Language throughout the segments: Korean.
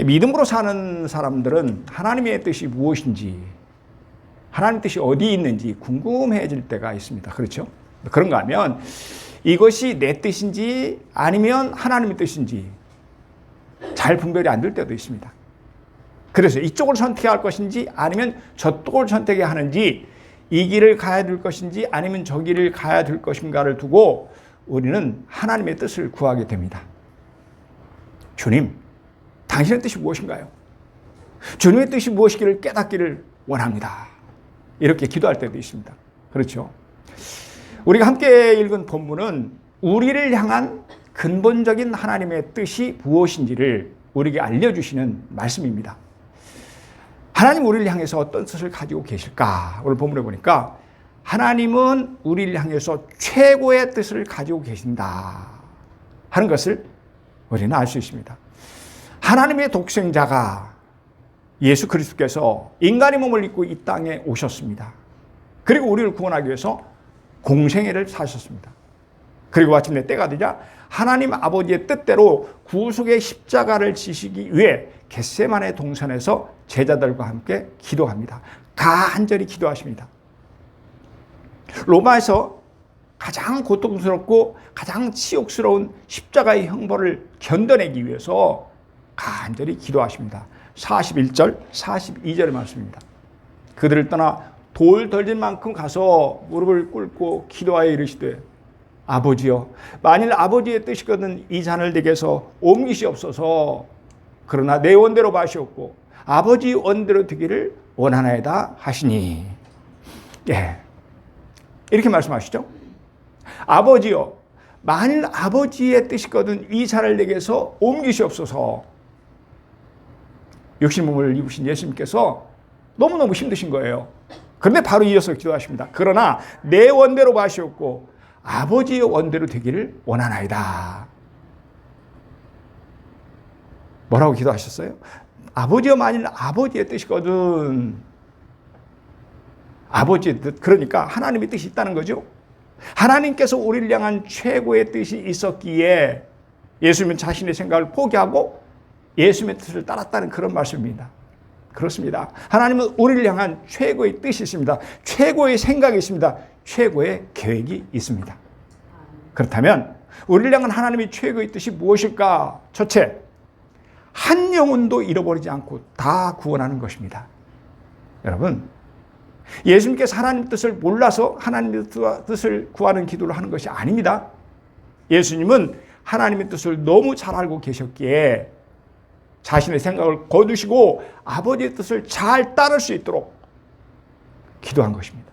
믿음으로 사는 사람들은 하나님의 뜻이 무엇인지, 하나님의 뜻이 어디 있는지 궁금해질 때가 있습니다. 그렇죠? 그런가 하면 이것이 내 뜻인지 아니면 하나님의 뜻인지 잘 분별이 안 될 때도 있습니다. 그래서 이쪽을 선택할 것인지 아니면 저쪽을 선택해야 하는지, 이 길을 가야 될 것인지 아니면 저 길을 가야 될 것인가를 두고 우리는 하나님의 뜻을 구하게 됩니다. 주님, 당신의 뜻이 무엇인가요? 주님의 뜻이 무엇이기를 깨닫기를 원합니다. 이렇게 기도할 때도 있습니다. 그렇죠? 우리가 함께 읽은 본문은 우리를 향한 근본적인 하나님의 뜻이 무엇인지를 우리에게 알려주시는 말씀입니다. 하나님 우리를 향해서 어떤 뜻을 가지고 계실까? 오늘 본문에 보니까 하나님은 우리를 향해서 최고의 뜻을 가지고 계신다 하는 것을 우리는 알 수 있습니다. 하나님의 독생자가 예수 그리스도께서 인간의 몸을 입고 이 땅에 오셨습니다. 그리고 우리를 구원하기 위해서 공생애를 사셨습니다. 그리고 마침내 때가 되자 하나님 아버지의 뜻대로 구속의 십자가를 지시기 위해 겟세마네 동산에서 제자들과 함께 기도합니다. 간절히 기도하십니다. 로마에서 가장 고통스럽고 가장 치욕스러운 십자가의 형벌을 견뎌내기 위해서 간절히 기도하십니다. 41절, 42절의 말씀입니다. 그들을 떠나 돌 덜진 만큼 가서 무릎을 꿇고 기도하여 이르시되 아버지여, 만일 아버지의 뜻이거든 이 잔을 내게서 옮기시옵소서. 그러나 내 원대로 마시옵고 아버지 원대로 되기를 원하나이다 하시니. 예, 이렇게 말씀하시죠. 아버지여, 만일 아버지의 뜻이거든 이 잔을 내게서 옮기시옵소서. 육신 몸을 입으신 예수님께서 너무너무 힘드신 거예요. 그런데 바로 이어서 기도하십니다. 그러나 내 원대로 마시옵고 아버지의 원대로 되기를 원하나이다. 뭐라고 기도하셨어요? 아버지여, 만일 아버지의 뜻이거든. 아버지의 뜻, 그러니까 하나님의 뜻이 있다는 거죠. 하나님께서 우리를 향한 최고의 뜻이 있었기에 예수님은 자신의 생각을 포기하고 예수님의 뜻을 따랐다는 그런 말씀입니다. 그렇습니다. 하나님은 우리를 향한 최고의 뜻이 있습니다. 최고의 생각이 있습니다. 최고의 계획이 있습니다. 그렇다면 우리를 향한 하나님의 최고의 뜻이 무엇일까? 첫째, 한 영혼도 잃어버리지 않고 다 구원하는 것입니다. 여러분, 예수님께서 하나님 뜻을 몰라서 하나님의 뜻을 구하는 기도를 하는 것이 아닙니다. 예수님은 하나님의 뜻을 너무 잘 알고 계셨기에 자신의 생각을 거두시고 아버지의 뜻을 잘 따를 수 있도록 기도한 것입니다.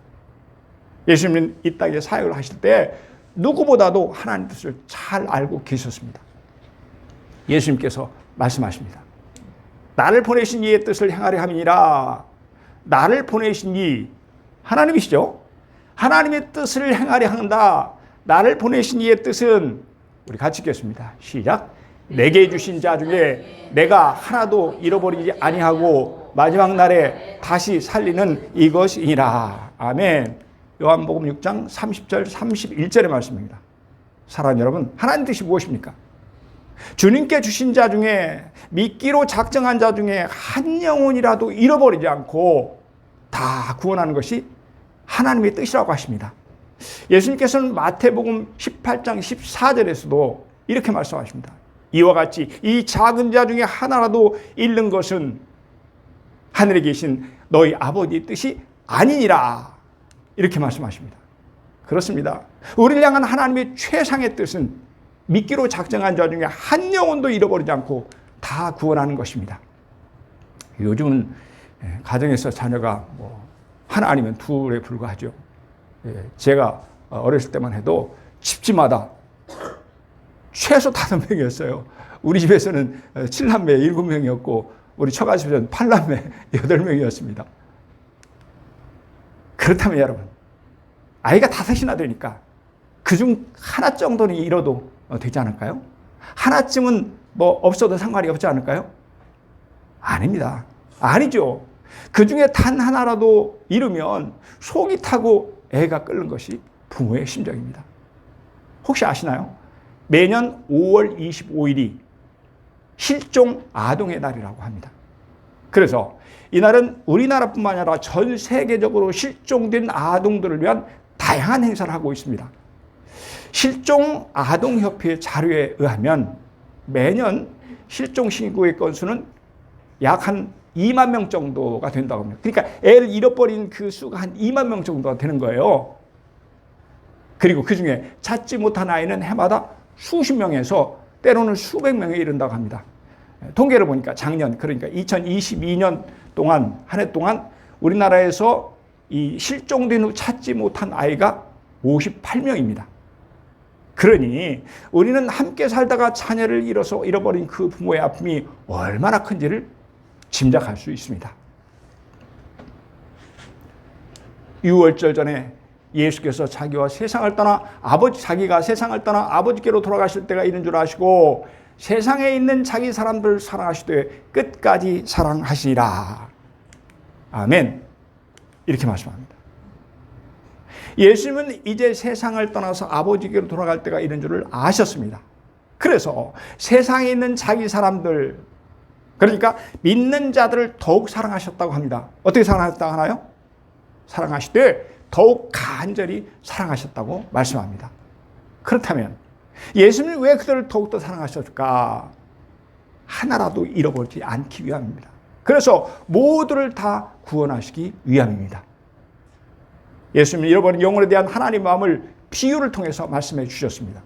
예수님은 이 땅에 사역을 하실 때 누구보다도 하나님의 뜻을 잘 알고 계셨습니다. 예수님께서 말씀하십니다. 나를 보내신 이의 뜻을 행하려 함이니라. 나를 보내신 이, 하나님이시죠. 하나님의 뜻을 행하려 한다. 나를 보내신 이의 뜻은, 우리 같이 읽겠습니다. 시작. 내게 주신 자 중에 내가 하나도 잃어버리지 아니하고 마지막 날에 다시 살리는 이것이니라. 아멘. 요한복음 6장 30절 31절의 말씀입니다. 사랑하는 여러분, 하나님 뜻이 무엇입니까? 주님께 주신 자 중에, 믿기로 작정한 자 중에 한 영혼이라도 잃어버리지 않고 다 구원하는 것이 하나님의 뜻이라고 하십니다. 예수님께서는 마태복음 18장 14절에서도 이렇게 말씀하십니다. 이와 같이 이 작은 자 중에 하나라도 잃는 것은 하늘에 계신 너희 아버지의 뜻이 아니니라. 이렇게 말씀하십니다. 그렇습니다. 우리를 향한 하나님의 최상의 뜻은 믿기로 작정한 자 중에 한 영혼도 잃어버리지 않고 다 구원하는 것입니다. 요즘은 가정에서 자녀가 하나 아니면 둘에 불과하죠. 제가 어렸을 때만 해도 집집마다 최소 5명이었어요. 우리 집에서는 7남매 7명이었고 우리 처가집에서는 8남매 8명이었습니다. 그렇다면 여러분, 아이가 5이나 되니까 그중 하나 정도는 잃어도 되지 않을까요? 하나쯤은 없어도 상관이 없지 않을까요? 아닙니다. 아니죠. 그 중에 단 하나라도 잃으면 속이 타고 애가 끓는 것이 부모의 심정입니다. 혹시 아시나요? 매년 5월 25일이 실종 아동의 날이라고 합니다. 그래서 이날은 우리나라뿐만 아니라 전 세계적으로 실종된 아동들을 위한 다양한 행사를 하고 있습니다. 실종 아동협회 자료에 의하면 매년 실종 신고의 건수는 약 한 2만 명 정도가 된다고 합니다. 그러니까 애를 잃어버린 그 수가 한 2만 명 정도가 되는 거예요. 그리고 그중에 찾지 못한 아이는 해마다 수십 명에서 때로는 수백 명에 이른다고 합니다. 통계를 보니까 작년, 그러니까 2022년 동안, 한 해 동안 우리나라에서 이 실종된 후 찾지 못한 아이가 58명입니다. 그러니 우리는 함께 살다가 자녀를 잃어버린 그 부모의 아픔이 얼마나 큰지를 짐작할 수 있습니다. 유월절 전에 예수께서 자기가 세상을 떠나 아버지께로 돌아가실 때가 이른 줄 아시고 세상에 있는 자기 사람들을 사랑하시되 끝까지 사랑하시리라. 아멘. 이렇게 말씀합니다. 예수님은 이제 세상을 떠나서 아버지께로 돌아갈 때가 이른 줄을 아셨습니다. 그래서 세상에 있는 자기 사람들, 그러니까 믿는 자들을 더욱 사랑하셨다고 합니다. 어떻게 사랑하셨다고 하나요? 사랑하시되 더욱 간절히 사랑하셨다고 말씀합니다. 그렇다면 예수님은 왜 그들을 더욱더 사랑하셨을까? 하나라도 잃어버리지 않기 위함입니다. 그래서 모두를 다 구원하시기 위함입니다. 예수님은 잃어버린 영혼에 대한 하나님의 마음을 비유를 통해서 말씀해 주셨습니다.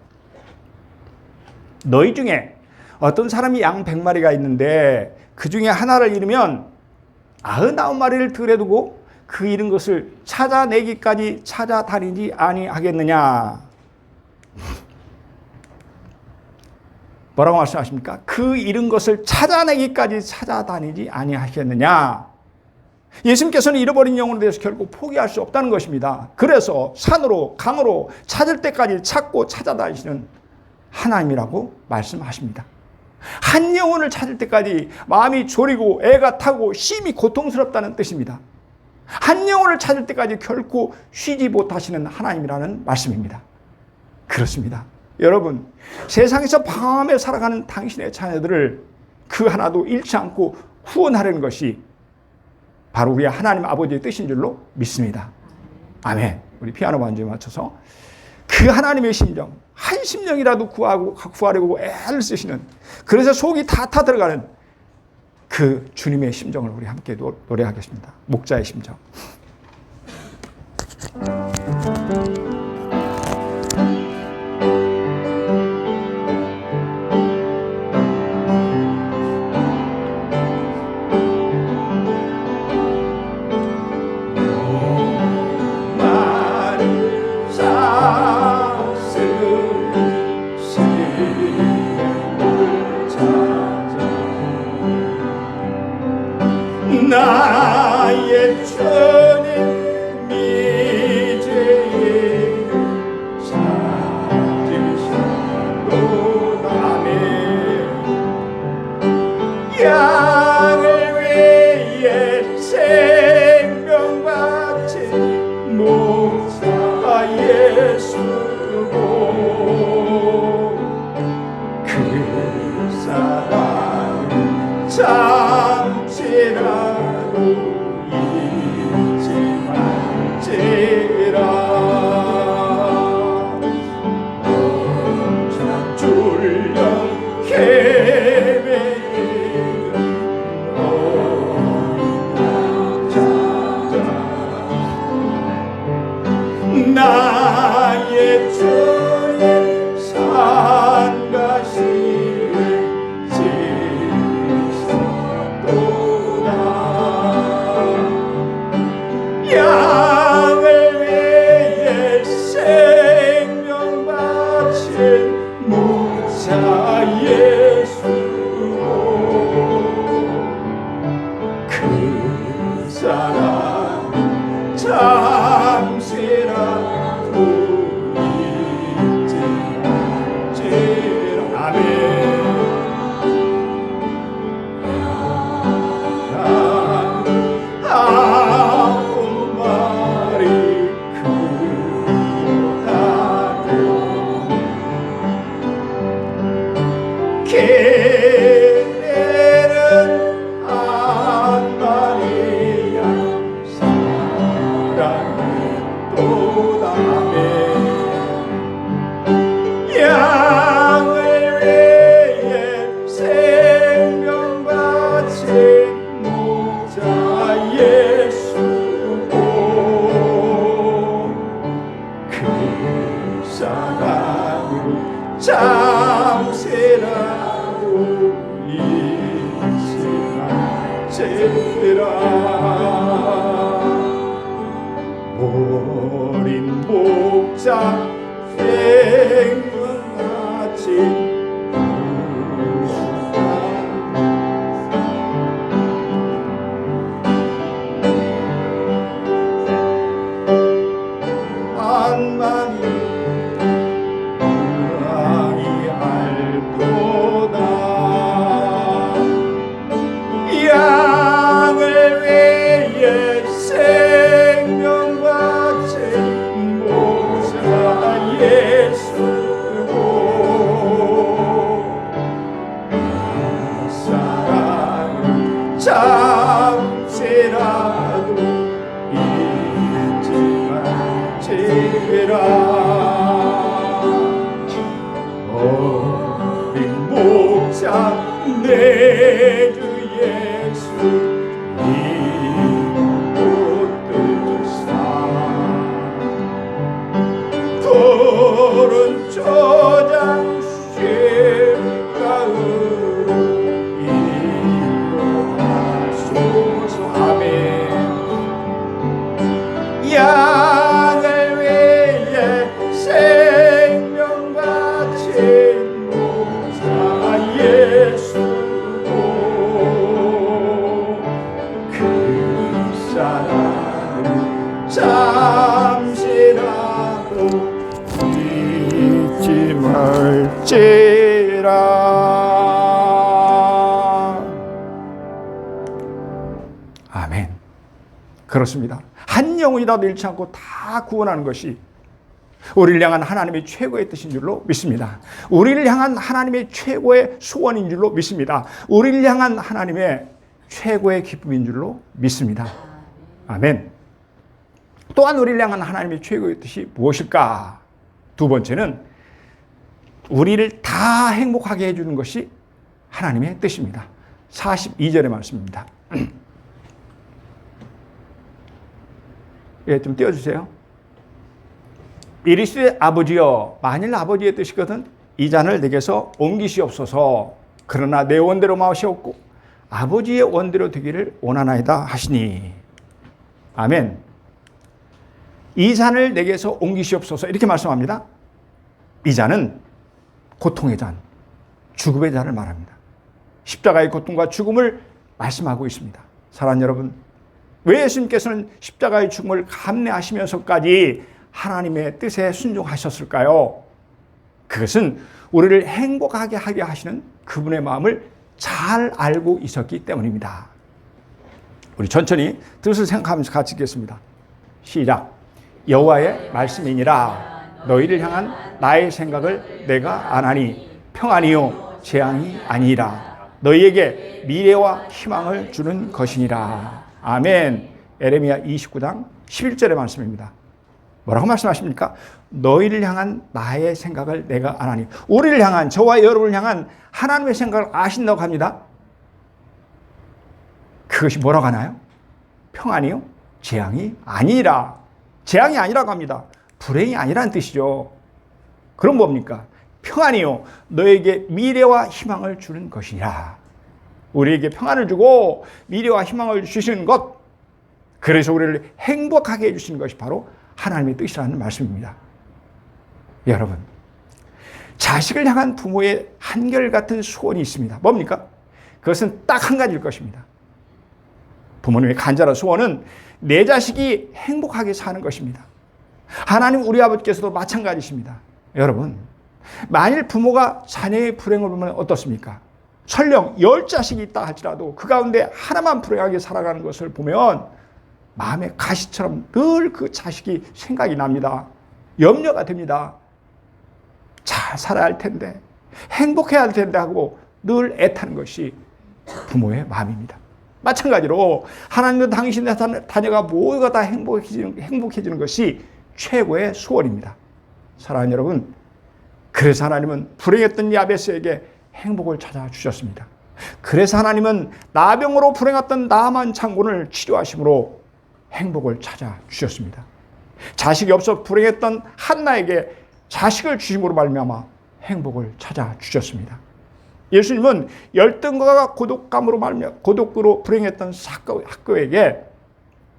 너희 중에 어떤 사람이 양 100마리가 있는데 그 중에 하나를 잃으면 99마리를 들에 두고 그 잃은 것을 찾아내기까지 찾아다니지 아니하겠느냐. 뭐라고 말씀하십니까? 그 잃은 것을 찾아내기까지 찾아다니지 아니하겠느냐. 예수님께서는 잃어버린 영혼에 대해서 결국 포기할 수 없다는 것입니다. 그래서 산으로 강으로 찾을 때까지 찾고 찾아다니시는 하나님이라고 말씀하십니다. 한 영혼을 찾을 때까지 마음이 졸이고 애가 타고 심히 고통스럽다는 뜻입니다. 한 영혼을 찾을 때까지 결코 쉬지 못하시는 하나님이라는 말씀입니다. 그렇습니다. 여러분, 세상에서 방황하며 살아가는 당신의 자녀들을 그 하나도 잃지 않고 구원하려는 것이 바로 우리 하나님 아버지의 뜻인 줄로 믿습니다. 아멘. 우리 피아노 반주에 맞춰서 그 하나님의 심정, 한 심령이라도 구하려고 애를 쓰시는, 그래서 속이 다 타들어가는 그 주님의 심정을 우리 함께 노래하겠습니다. 목자의 심정. 나의 주님 미제에 찾으시도다네. 양을 위해 생명 바친 목자 예수고 그 사랑 잠시라도 잊지 말지라. 혼자 졸려 헤매는 어린 양자다. 나의 주의 산가시를 지으셨도다. 어린 목자 생명같이 잠시라도 잊지 말지라. 어린 목자 내 주 예수 이곳들사 푸른 초장 쉴가으로 양을 위해 생명같이 목자 예수고 그 사랑을 잠시라도 잊지 말지라. 아멘. 그렇습니다. 한 영혼이라도 잃지 않고 다 구원하는 것이 우리를 향한 하나님의 최고의 뜻인 줄로 믿습니다. 우리를 향한 하나님의 최고의 소원인 줄로 믿습니다. 우리를 향한 하나님의 최고의 기쁨인 줄로 믿습니다. 아멘. 또한 우리를 향한 하나님의 최고의 뜻이 무엇일까? 두 번째는 우리를 다 행복하게 해주는 것이 하나님의 뜻입니다. 42절의 말씀입니다. 예, 좀 띄워주세요. 이르시되 아버지여, 만일 아버지의 뜻이거든 이 잔을 내게서 옮기시옵소서. 그러나 내 원대로 마시옵고 아버지의 원대로 되기를 원하나이다 하시니. 아멘. 이 잔을 내게서 옮기시옵소서 이렇게 말씀합니다. 이 잔은 고통의 잔, 죽음의 잔을 말합니다. 십자가의 고통과 죽음을 말씀하고 있습니다. 사랑하는 여러분, 왜 예수님께서는 십자가의 죽음을 감내하시면서까지 하나님의 뜻에 순종하셨을까요? 그것은 우리를 행복하게 하게 하시는 그분의 마음을 잘 알고 있었기 때문입니다. 우리 천천히 뜻을 생각하면서 같이 읽겠습니다. 시작. 여호와의 말씀이니라. 너희를 향한 나의 생각을 내가 아나니 평안이요 재앙이 아니라 너희에게 미래와 희망을 주는 것이니라. 아멘. 에레미야 29장 11절의 말씀입니다. 뭐라고 말씀하십니까? 너희를 향한 나의 생각을 내가 아나니. 우리를 향한, 저와 여러분을 향한 하나님의 생각을 아신다고 합니다. 그것이 뭐라고 하나요? 평안이요? 재앙이 아니라. 재앙이 아니라고 합니다. 불행이 아니라는 뜻이죠. 그럼 뭡니까? 평안이요. 너에게 미래와 희망을 주는 것이니라. 우리에게 평안을 주고 미래와 희망을 주시는 것. 그래서 우리를 행복하게 해주시는 것이 바로 하나님의 뜻이라는 말씀입니다. 여러분, 자식을 향한 부모의 한결같은 소원이 있습니다. 뭡니까? 그것은 딱 한 가지일 것입니다. 부모님의 간절한 소원은 내 자식이 행복하게 사는 것입니다. 하나님 우리 아버지께서도 마찬가지십니다. 여러분, 만일 부모가 자녀의 불행을 보면 어떻습니까? 설령 10자식이 있다 할지라도 그 가운데 하나만 불행하게 살아가는 것을 보면 마음의 가시처럼 늘 그 자식이 생각이 납니다. 염려가 됩니다. 잘 살아야 할 텐데, 행복해야 할 텐데 하고 늘 애타는 것이 부모의 마음입니다. 마찬가지로 하나님도 당신의 자녀가 모두가 다 행복해지는 것이 최고의 소원입니다. 사랑하는 여러분, 그래서 하나님은 불행했던 야베스에게 행복을 찾아주셨습니다. 그래서 하나님은 나병으로 불행했던 나만 장군을 치료하심으로 행복을 찾아주셨습니다. 자식이 없어 불행했던 한나에게 자식을 주심으로 말미암아 행복을 찾아주셨습니다. 예수님은 열등과 고독감으로 말며 고독으로 불행했던 학교에게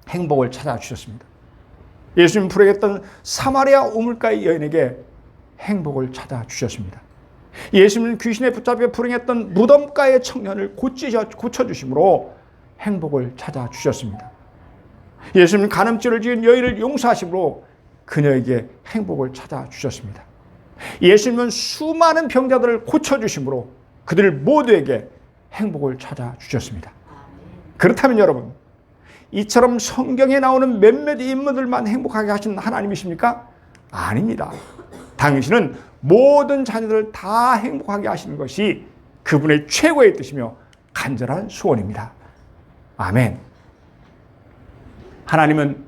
행복을 찾아주셨습니다. 예수님 불행했던 사마리아 우물가의 여인에게 행복을 찾아주셨습니다. 예수님은 귀신에 붙잡혀 불행했던 무덤가의 청년을 고쳐주심으로 행복을 찾아주셨습니다. 예수님은 간음죄를 지은 여인을 용서하심으로 그녀에게 행복을 찾아주셨습니다. 예수님은 수많은 병자들을 고쳐주심으로 그들 모두에게 행복을 찾아주셨습니다. 그렇다면 여러분, 이처럼 성경에 나오는 몇몇 인물들만 행복하게 하신 하나님이십니까? 아닙니다. 당신은 모든 자녀들을 다 행복하게 하시는 것이 그분의 최고의 뜻이며 간절한 소원입니다. 아멘. 하나님은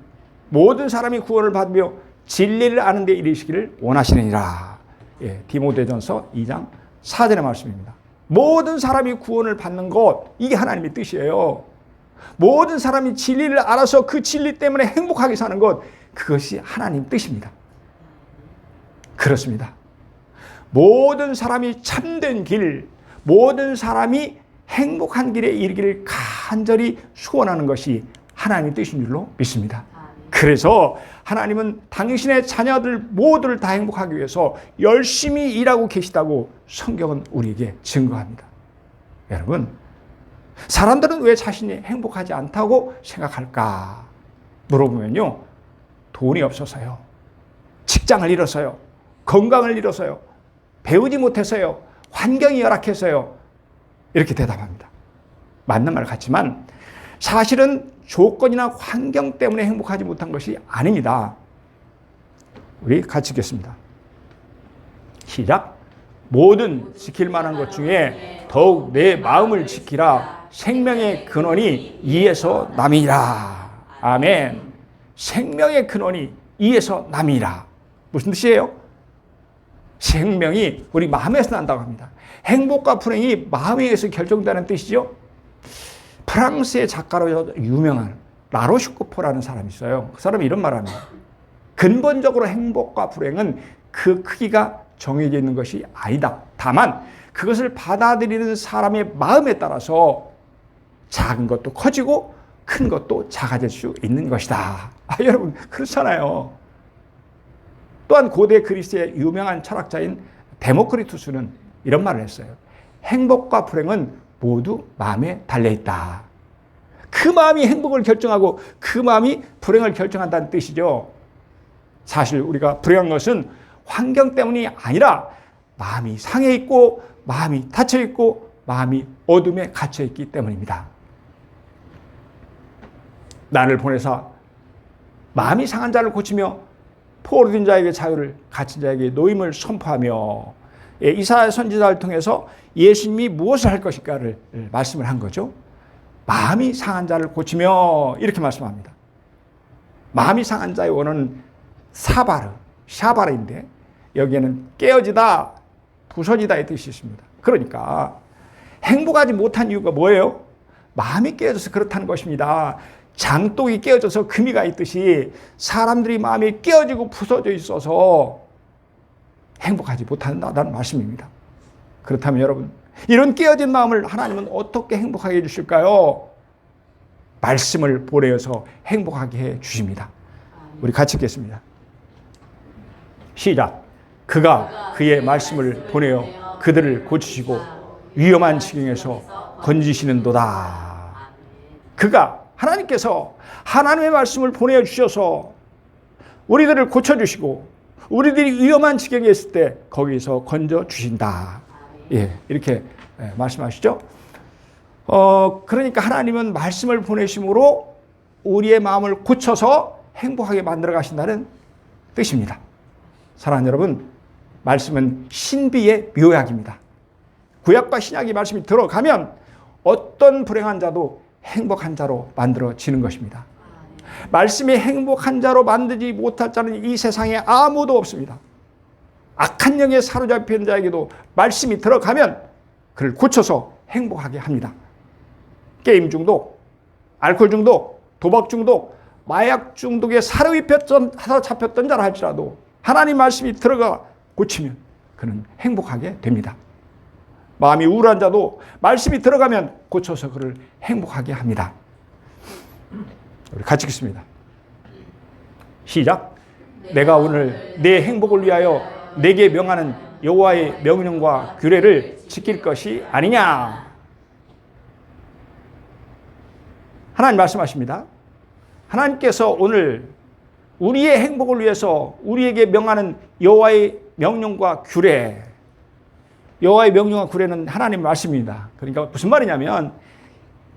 모든 사람이 구원을 받으며 진리를 아는 데 이르시기를 원하시느니라. 디모데전서 2장 4절의 말씀입니다. 모든 사람이 구원을 받는 것, 이게 하나님의 뜻이에요. 모든 사람이 진리를 알아서 그 진리 때문에 행복하게 사는 것, 그것이 하나님 뜻입니다. 그렇습니다. 모든 사람이 참된 길, 모든 사람이 행복한 길에 이르기를 간절히 소원하는 것이 하나님의 뜻인 줄로 믿습니다. 그래서 하나님은 당신의 자녀들 모두를 다 행복하기 위해서 열심히 일하고 계시다고 성경은 우리에게 증거합니다. 여러분, 사람들은 왜 자신이 행복하지 않다고 생각할까 물어보면요, 돈이 없어서요, 직장을 잃어서요, 건강을 잃어서요, 배우지 못해서요, 환경이 열악해서요, 이렇게 대답합니다. 맞는 말 같지만 사실은 조건이나 환경 때문에 행복하지 못한 것이 아닙니다. 우리 같이 읽겠습니다. 시작. 모든 지킬 만한 것 중에 더욱 내 마음을 지키라. 생명의 근원이 이에서 남이라. 아멘. 생명의 근원이 이에서 남이라. 무슨 뜻이에요? 생명이 우리 마음에서 난다고 합니다. 행복과 불행이 마음에 의해서 결정되는 뜻이죠. 프랑스의 작가로 유명한 라로슈코포라는 사람이 있어요. 그 사람이 이런 말을 합니다. 근본적으로 행복과 불행은 그 크기가 정해져 있는 것이 아니다. 다만 그것을 받아들이는 사람의 마음에 따라서 작은 것도 커지고 큰 것도 작아질 수 있는 것이다. 여러분, 그렇잖아요. 또한 고대 그리스의 유명한 철학자인 데모크리투스는 이런 말을 했어요. 행복과 불행은 모두 마음에 달려있다. 그 마음이 행복을 결정하고 그 마음이 불행을 결정한다는 뜻이죠. 사실 우리가 불행한 것은 환경 때문이 아니라 마음이 상해 있고 마음이 닫혀 있고 마음이 어둠에 갇혀 있기 때문입니다. 나를 보내사 마음이 상한 자를 고치며 포로된 자에게 자유를, 갇힌 자에게 노임을 선포하며, 이사야 선지자를 통해서 예수님이 무엇을 할 것인가를 말씀을 한 거죠. 마음이 상한 자를 고치며 이렇게 말씀합니다. 마음이 상한 자의 원어는 샤바르인데 여기에는 깨어지다, 부서지다의 뜻이 있습니다. 그러니까 행복하지 못한 이유가 뭐예요? 마음이 깨어져서 그렇다는 것입니다. 장독이 깨어져서 금이가 있듯이 사람들이 마음이 깨어지고 부서져 있어서 행복하지 못한다는 말씀입니다. 그렇다면 여러분, 이런 깨어진 마음을 하나님은 어떻게 행복하게 해주실까요? 말씀을 보내어서 행복하게 해주십니다. 우리 같이 읽겠습니다. 시작. 그가 그의 말씀을 보내어 그들을 고치시고 위험한 지경에서 건지시는도다. 그가, 하나님께서 하나님의 말씀을 보내주셔서 우리들을 고쳐주시고 우리들이 위험한 지경에 있을 때 거기서 건져주신다. 이렇게 말씀하시죠. 그러니까 하나님은 말씀을 보내심으로 우리의 마음을 고쳐서 행복하게 만들어 가신다는 뜻입니다. 사랑하는 여러분, 말씀은 신비의 묘약입니다. 구약과 신약의 말씀이 들어가면 어떤 불행한 자도 행복한 자로 만들어지는 것입니다. 말씀이 행복한 자로 만들지 못할 자는 이 세상에 아무도 없습니다. 악한 영에 사로잡힌 자에게도 말씀이 들어가면 그를 고쳐서 행복하게 합니다. 게임 중독, 알코올 중독, 도박 중독, 마약 중독에 사로잡혔던 자라 할지라도 하나님 말씀이 들어가 고치면 그는 행복하게 됩니다. 마음이 우울한 자도 말씀이 들어가면 고쳐서 그를 행복하게 합니다. 우리 같이 읽습니다. 시작. 내가 오늘 내 행복을 위하여 내게 명하는 여호와의 명령과 규례를 지킬 것이 아니냐. 하나님 말씀하십니다. 하나님께서 오늘 우리의 행복을 위해서 우리에게 명하는 여호와의 명령과 규례, 여호와의 명령과 규례는 하나님의 말씀입니다. 그러니까 무슨 말이냐면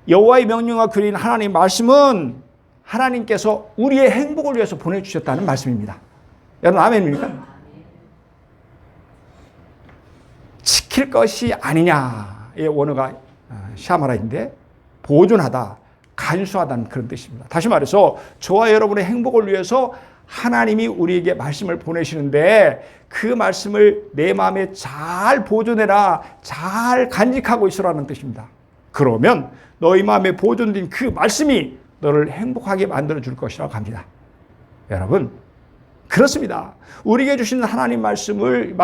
여호와의 명령과 규례인 하나님의 말씀은 하나님께서 우리의 행복을 위해서 보내주셨다는 말씀입니다. 여러분 아멘입니까? 지킬 것이 아니냐의 원어가 샤마라인데 보존하다, 간수하다는 그런 뜻입니다. 다시 말해서 저와 여러분의 행복을 위해서 하나님이 우리에게 말씀을 보내시는데 그 말씀을 내 마음에 잘 보존해라, 잘 간직하고 있으라는 뜻입니다. 그러면 너희 마음에 보존된 그 말씀이 너를 행복하게 만들어줄 것이라고 합니다. 여러분 그렇습니다. 우리에게 주신 하나님 말씀을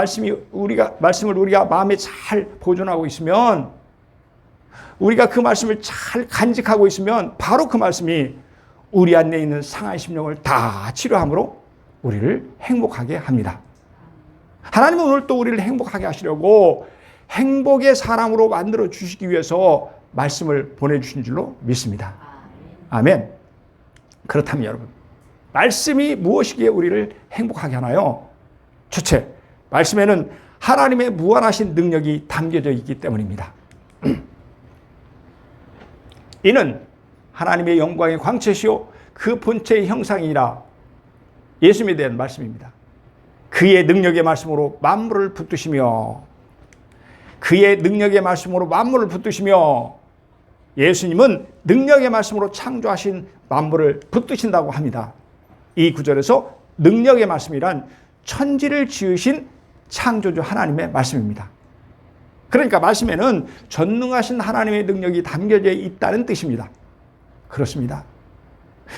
우리가 마음에 잘 보존하고 있으면, 우리가 그 말씀을 잘 간직하고 있으면 바로 그 말씀이 우리 안에 있는 상한 심령을 다 치료함으로 우리를 행복하게 합니다. 하나님은 오늘 또 우리를 행복하게 하시려고 행복의 사람으로 만들어 주시기 위해서 말씀을 보내주신 줄로 믿습니다. 아멘. 그렇다면 여러분, 말씀이 무엇이기에 우리를 행복하게 하나요? 첫째, 말씀에는 하나님의 무한하신 능력이 담겨져 있기 때문입니다. 이는 하나님의 영광의 광채시요 그 본체의 형상이라 예수님에 대한 말씀입니다. 그의 능력의 말씀으로 만물을 붙드시며, 그의 능력의 말씀으로 만물을 붙드시며, 예수님은 능력의 말씀으로 창조하신 만물을 붙드신다고 합니다. 이 구절에서 능력의 말씀이란 천지를 지으신 창조주 하나님의 말씀입니다. 그러니까 말씀에는 전능하신 하나님의 능력이 담겨져 있다는 뜻입니다. 그렇습니다.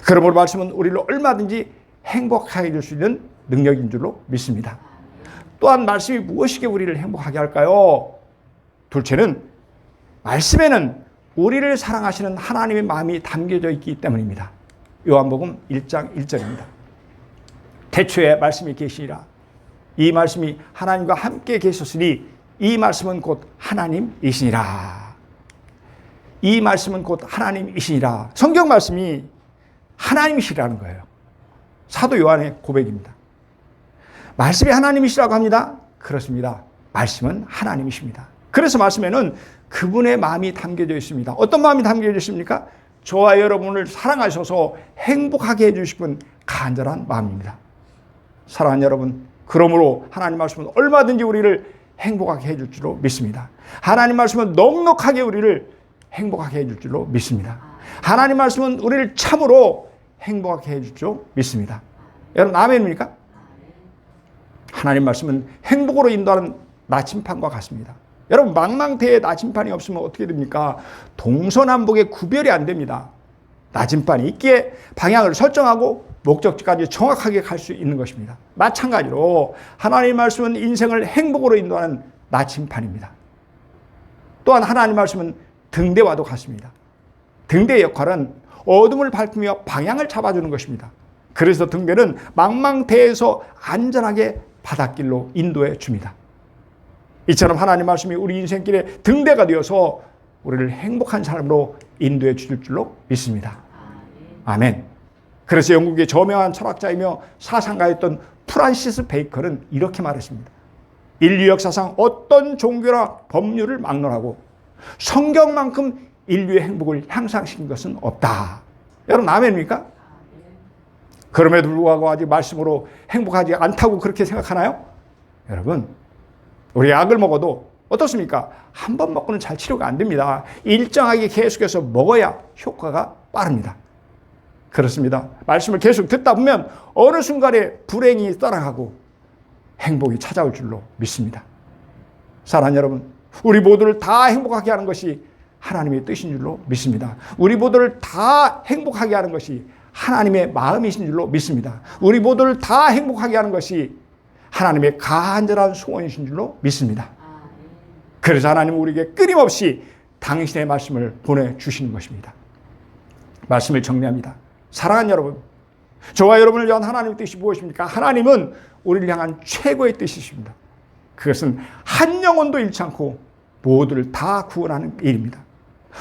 그러므로 말씀은 우리를 얼마든지 행복하게 해줄 수 있는 능력인 줄로 믿습니다. 또한 말씀이 무엇이기에 우리를 행복하게 할까요? 둘째는 말씀에는 우리를 사랑하시는 하나님의 마음이 담겨져 있기 때문입니다. 요한복음 1장 1절입니다. 태초에 말씀이 계시니라. 이 말씀이 하나님과 함께 계셨으니 이 말씀은 곧 하나님이시니라. 이 말씀은 곧 하나님이시니라. 성경 말씀이 하나님이시라는 거예요. 사도 요한의 고백입니다. 말씀이 하나님이시라고 합니다. 그렇습니다. 말씀은 하나님이십니다. 그래서 말씀에는 그분의 마음이 담겨져 있습니다. 어떤 마음이 담겨져 있습니까? 저와 여러분을 사랑하셔서 행복하게 해주시는 간절한 마음입니다. 사랑하는 여러분, 그러므로 하나님 말씀은 얼마든지 우리를 행복하게 해줄 줄로 믿습니다. 하나님 말씀은 넉넉하게 우리를 행복하게 해줄 줄로 믿습니다. 하나님 말씀은 우리를 참으로 행복하게 해줄 줄로 믿습니다. 여러분 아멘입니까? 하나님 말씀은 행복으로 인도하는 나침판과 같습니다. 여러분 망망대해에 나침판이 없으면 어떻게 됩니까? 동서남북의 구별이 안 됩니다. 나침판이 있기에 방향을 설정하고 목적지까지 정확하게 갈 수 있는 것입니다. 마찬가지로 하나님 말씀은 인생을 행복으로 인도하는 나침판입니다. 또한 하나님 말씀은 등대와도 같습니다. 등대의 역할은 어둠을 밝히며 방향을 잡아주는 것입니다. 그래서 등대는 망망대해에서 안전하게 바닷길로 인도해 줍니다. 이처럼 하나님 말씀이 우리 인생길에 등대가 되어서 우리를 행복한 삶으로 인도해 줄 줄로 믿습니다. 아멘. 그래서 영국의 저명한 철학자이며 사상가였던 프란시스 베이컨은 이렇게 말했습니다. 인류 역사상 어떤 종교나 법률을 막론하고 성경만큼 인류의 행복을 향상시킨 것은 없다. 여러분 아멘입니까? 그럼에도 불구하고 아직 말씀으로 행복하지 않다고 그렇게 생각하나요? 여러분, 우리 약을 먹어도 어떻습니까? 한 번 먹고는 잘 치료가 안 됩니다. 일정하게 계속해서 먹어야 효과가 빠릅니다. 그렇습니다. 말씀을 계속 듣다 보면 어느 순간에 불행이 떠나가고 행복이 찾아올 줄로 믿습니다. 사랑하는 여러분, 우리 모두를 다 행복하게 하는 것이 하나님의 뜻인 줄로 믿습니다. 우리 모두를 다 행복하게 하는 것이 하나님의 마음이신 줄로 믿습니다. 우리 모두를 다 행복하게 하는 것이 하나님의 간절한 소원이신 줄로 믿습니다. 그래서 하나님은 우리에게 끊임없이 당신의 말씀을 보내주시는 것입니다. 말씀을 정리합니다. 사랑하는 여러분, 저와 여러분을 위한 하나님의 뜻이 무엇입니까? 하나님은 우리를 향한 최고의 뜻이십니다. 그것은 한 영혼도 잃지 않고 모두를 다 구원하는 일입니다.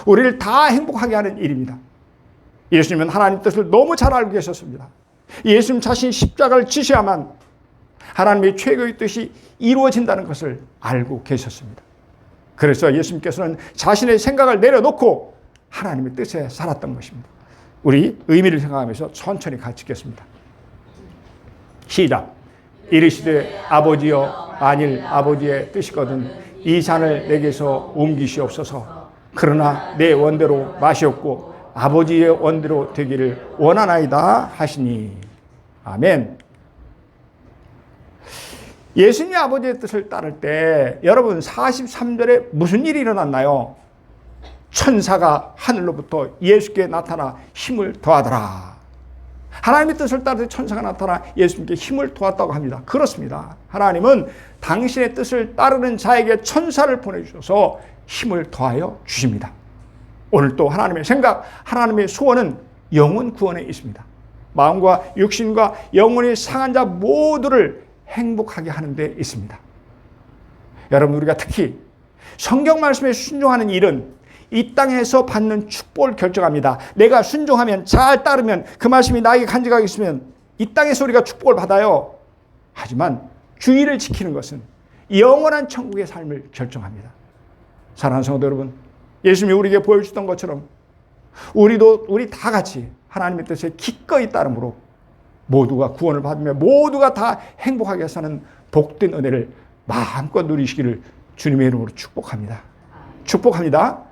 우리를 다 행복하게 하는 일입니다. 예수님은 하나님 뜻을 너무 잘 알고 계셨습니다. 예수님 자신이 십자가를 지셔야만 하나님의 최고의 뜻이 이루어진다는 것을 알고 계셨습니다. 그래서 예수님께서는 자신의 생각을 내려놓고 하나님의 뜻에 살았던 것입니다. 우리 의미를 생각하면서 천천히 같이 읽겠습니다. 시작. 이르시되 아버지여, 만일 아버지의 뜻이거든 이 잔을 내게서 옮기시옵소서. 그러나 내 원대로 마시옵고 아버지의 원대로 되기를 원하나이다 하시니. 아멘. 예수님이 아버지의 뜻을 따를 때 여러분 43절에 무슨 일이 일어났나요? 천사가 하늘로부터 예수께 나타나 힘을 더하더라. 하나님의 뜻을 따를 때 천사가 나타나 예수님께 힘을 도왔다고 합니다. 그렇습니다. 하나님은 당신의 뜻을 따르는 자에게 천사를 보내주셔서 힘을 더하여 주십니다. 오늘 또 하나님의 생각, 하나님의 소원은 영혼 구원에 있습니다. 마음과 육신과 영혼이 상한 자 모두를 행복하게 하는 데 있습니다. 여러분, 우리가 특히 성경 말씀에 순종하는 일은 이 땅에서 받는 축복을 결정합니다. 내가 순종하면, 잘 따르면, 그 말씀이 나에게 간직하게 있으면 이 땅에서 우리가 축복을 받아요. 하지만 주의를 지키는 것은 영원한 천국의 삶을 결정합니다. 사랑하는 성도 여러분, 예수님이 우리에게 보여주셨던 것처럼 우리 다 같이 하나님의 뜻에 기꺼이 따름으로 모두가 구원을 받으며 모두가 다 행복하게 사는 복된 은혜를 마음껏 누리시기를 주님의 이름으로 축복합니다. 축복합니다.